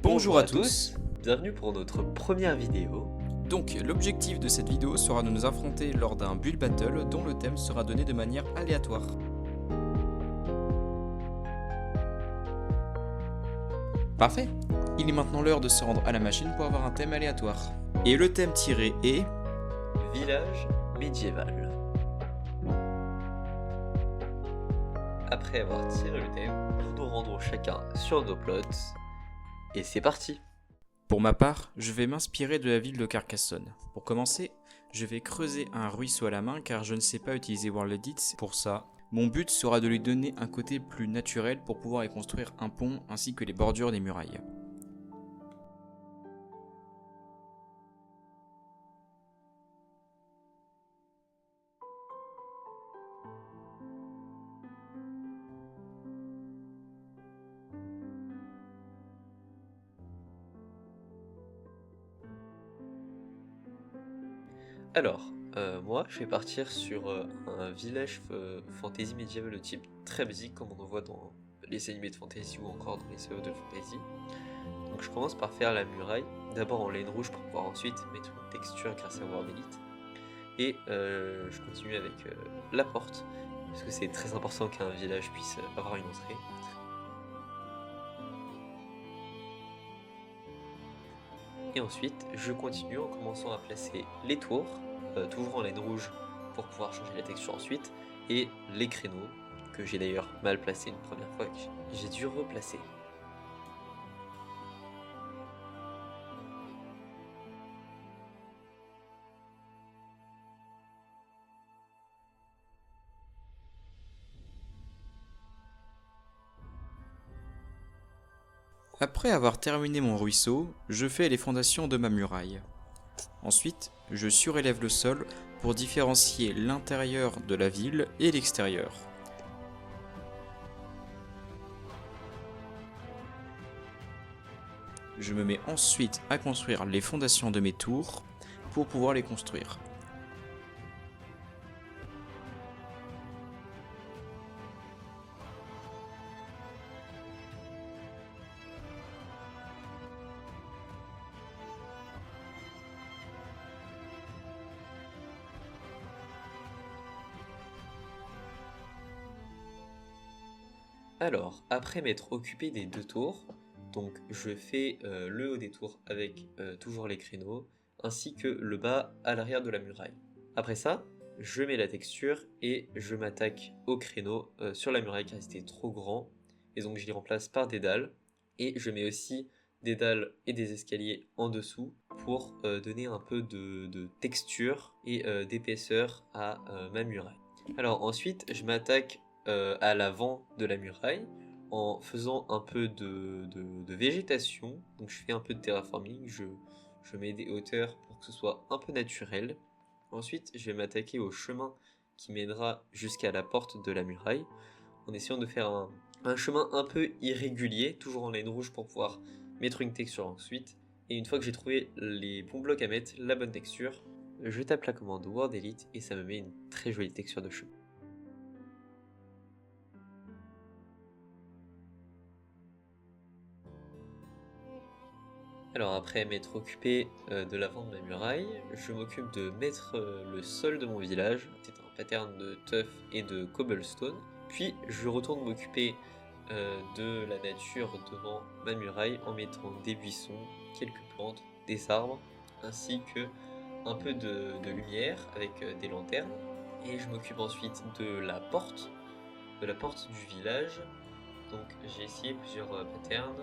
Bonjour à tous. Bienvenue pour notre première vidéo. Donc l'objectif de cette vidéo sera de nous affronter lors d'un build battle dont le thème sera donné de manière aléatoire. Parfait. Il est maintenant l'heure de se rendre à la machine pour avoir un thème aléatoire. Et le thème tiré est... Village médiéval. Après avoir tiré le thème, nous nous rendrons chacun sur nos plots. Et c'est parti. Pour ma part, je vais m'inspirer de la ville de Carcassonne. Pour commencer, je vais creuser un ruisseau à la main car je ne sais pas utiliser World Edit pour ça. Mon but sera de lui donner un côté plus naturel pour pouvoir y construire un pont ainsi que les bordures des murailles. Alors, moi je vais partir sur un village fantasy médiéval de type très basique comme on en voit dans les animés de fantasy ou encore dans les séries de fantasy. Donc je commence par faire la muraille, d'abord en laine rouge pour pouvoir ensuite mettre une texture grâce à World Elite. Et je continue avec la porte, parce que c'est très important qu'un village puisse avoir une entrée. Et ensuite, je continue en commençant à placer les tours, toujours en laine rouge pour pouvoir changer la texture ensuite, et les créneaux, que j'ai d'ailleurs mal placé une première fois, que j'ai dû replacer. Après avoir terminé mon ruisseau, je fais les fondations de ma muraille. Ensuite, je surélève le sol pour différencier l'intérieur de la ville et l'extérieur. Je me mets ensuite à construire les fondations de mes tours pour pouvoir les construire. Alors, après m'être occupé des deux tours, donc je fais le haut des tours avec toujours les créneaux, ainsi que le bas à l'arrière de la muraille. Après ça, je mets la texture et je m'attaque aux créneaux sur la muraille car c'était trop grand, et donc je les remplace par des dalles, et je mets aussi des dalles et des escaliers en dessous pour donner un peu de texture et d'épaisseur à ma muraille. Alors ensuite, je m'attaque à l'avant de la muraille en faisant un peu de végétation. Donc je fais un peu de terraforming, je mets des hauteurs pour que ce soit un peu naturel. Ensuite, je vais m'attaquer au chemin qui mènera jusqu'à la porte de la muraille en essayant de faire un chemin un peu irrégulier, toujours en laine rouge pour pouvoir mettre une texture ensuite. Et une fois que j'ai trouvé les bons blocs à mettre, la bonne texture, je tape la commande World Elite et ça me met une très jolie texture de chemin. Alors après m'être occupé de l'avant de ma muraille, je m'occupe de mettre le sol de mon village. C'est un pattern de tuff et de cobblestone. Puis je retourne m'occuper de la nature devant ma muraille en mettant des buissons, quelques plantes, des arbres, ainsi que un peu de lumière avec des lanternes. Et je m'occupe ensuite de la porte du village. Donc j'ai essayé plusieurs patterns,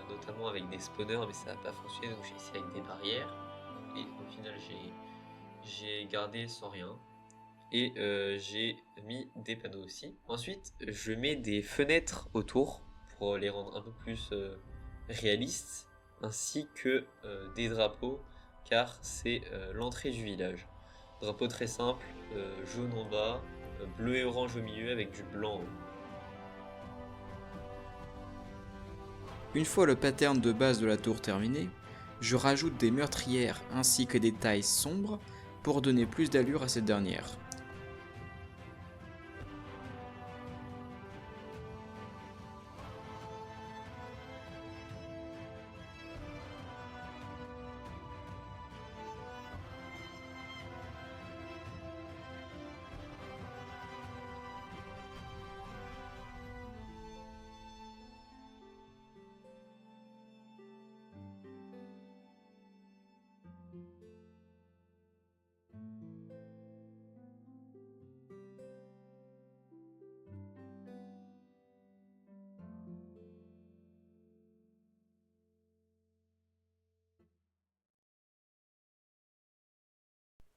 notamment avec des spawners, mais ça n'a pas fonctionné, donc j'ai essayé avec des barrières. Et au final j'ai gardé sans rien. Et j'ai mis des panneaux aussi. Ensuite, je mets des fenêtres autour pour les rendre un peu plus réalistes, ainsi que des drapeaux, car c'est l'entrée du village. Drapeau très simple, jaune en bas, bleu et orange au milieu avec du blanc en haut. Une fois le pattern de base de la tour terminé, je rajoute des meurtrières ainsi que des tailles sombres pour donner plus d'allure à cette dernière.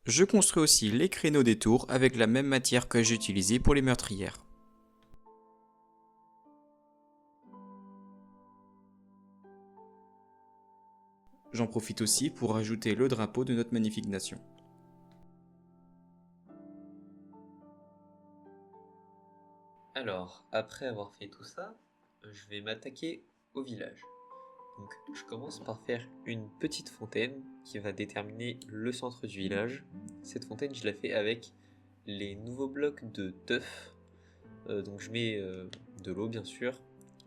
Je construis aussi les créneaux des tours avec la même matière que j'ai utilisée pour les meurtrières. J'en profite aussi pour ajouter le drapeau de notre magnifique nation. Alors, après avoir fait tout ça, je vais m'attaquer au village. Donc, je commence par faire une petite fontaine qui va déterminer le centre du village. Cette fontaine, je la fais avec les nouveaux blocs de teuf. Donc, je mets de l'eau, bien sûr,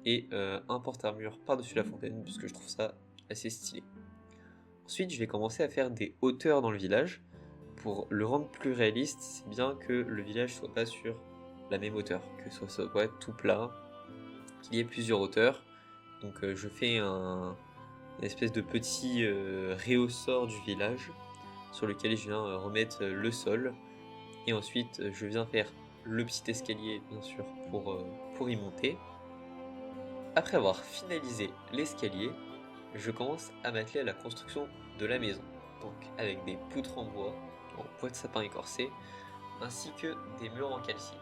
et un porte-armure par-dessus la fontaine, puisque je trouve ça assez stylé. Ensuite, je vais commencer à faire des hauteurs dans le village. Pour le rendre plus réaliste, c'est bien que le village soit pas sur la même hauteur, que ce soit tout plat, qu'il y ait plusieurs hauteurs. Donc je fais une espèce de petit réhausseur du village sur lequel je viens remettre le sol. Et ensuite je viens faire le petit escalier bien sûr pour y monter. Après avoir finalisé l'escalier, je commence à m'atteler à la construction de la maison. Donc avec des poutres en bois de sapin écorcé, ainsi que des murs en calcite.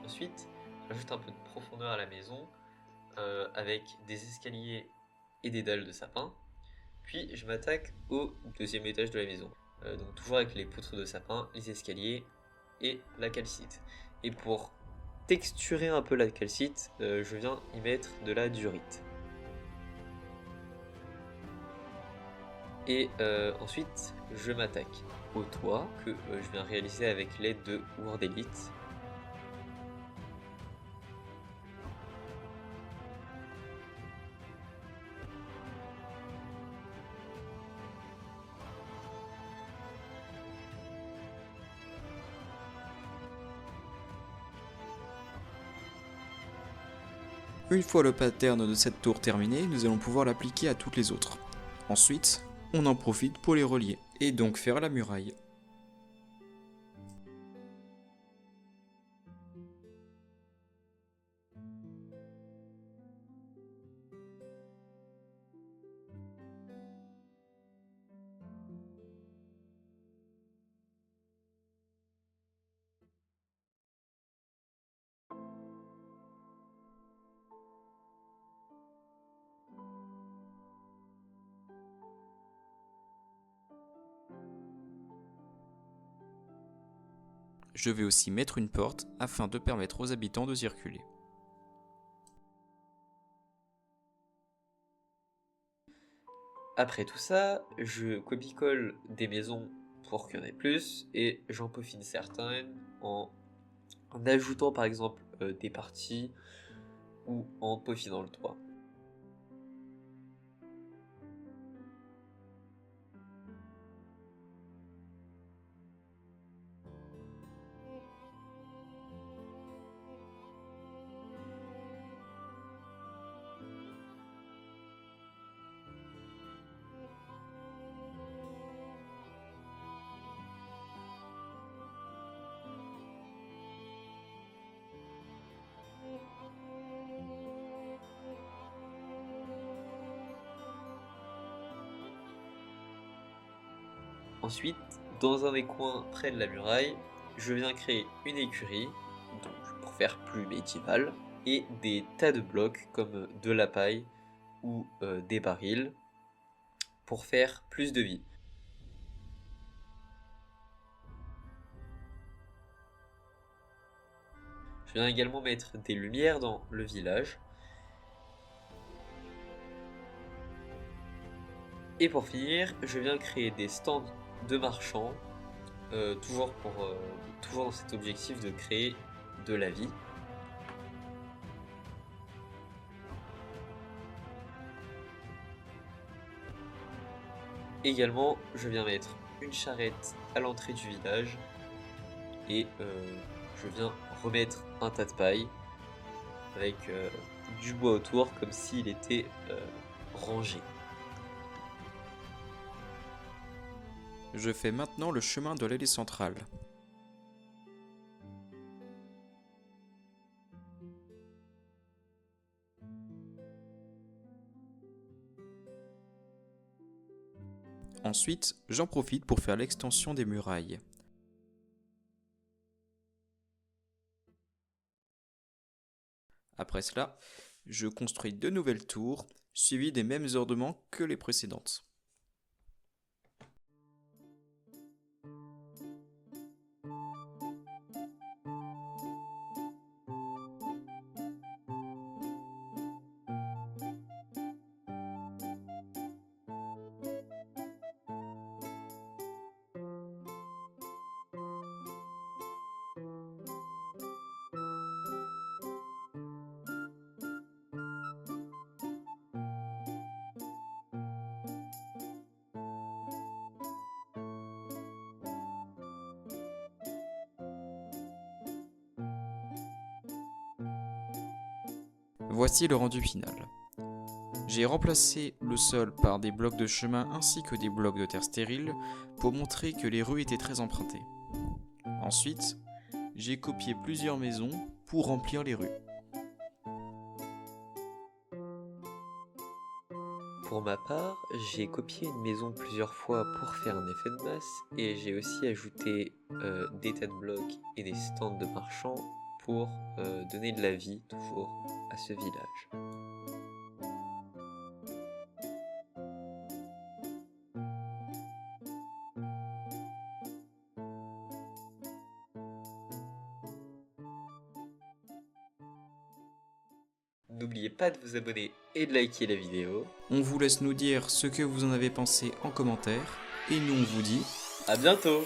Ensuite, j'ajoute un peu de profondeur à la maison avec des escaliers et des dalles de sapin. Puis je m'attaque au deuxième étage de la maison. Donc toujours avec les poutres de sapin, les escaliers et la calcite. Et pour texturer un peu la calcite, je viens y mettre de la durite. Et ensuite, je m'attaque au toit que je viens réaliser avec l'aide de Word Elite. Une fois le pattern de cette tour terminé, nous allons pouvoir l'appliquer à toutes les autres. Ensuite, on en profite pour les relier, et donc faire la muraille. Je vais aussi mettre une porte afin de permettre aux habitants de circuler. Après tout ça, je copie-colle des maisons pour qu'il y en ait plus et j'en peaufine certaines en ajoutant par exemple des parties ou en peaufinant le toit. Ensuite, dans un des coins près de la muraille, je viens créer une écurie, donc pour faire plus médiéval, et des tas de blocs comme de la paille ou des barils pour faire plus de vie. Je viens également mettre des lumières dans le village. Et pour finir, je viens créer des stands de marchands, toujours dans cet objectif de créer de la vie. Également, je viens mettre une charrette à l'entrée du village et je viens remettre un tas de paille avec du bois autour comme s'il était rangé. Je fais maintenant le chemin de l'allée centrale. Ensuite, j'en profite pour faire l'extension des murailles. Après cela, je construis 2 nouvelles tours, suivies des mêmes ordements que les précédentes. Voici le rendu final. J'ai remplacé le sol par des blocs de chemin ainsi que des blocs de terre stérile pour montrer que les rues étaient très empruntées. Ensuite, j'ai copié plusieurs maisons pour remplir les rues. Pour ma part, j'ai copié une maison plusieurs fois pour faire un effet de masse et j'ai aussi ajouté des tas de blocs et des stands de marchands pour donner de la vie toujours à ce village. N'oubliez pas de vous abonner et de liker la vidéo. On vous laisse nous dire ce que vous en avez pensé en commentaire, et nous on vous dit À bientôt!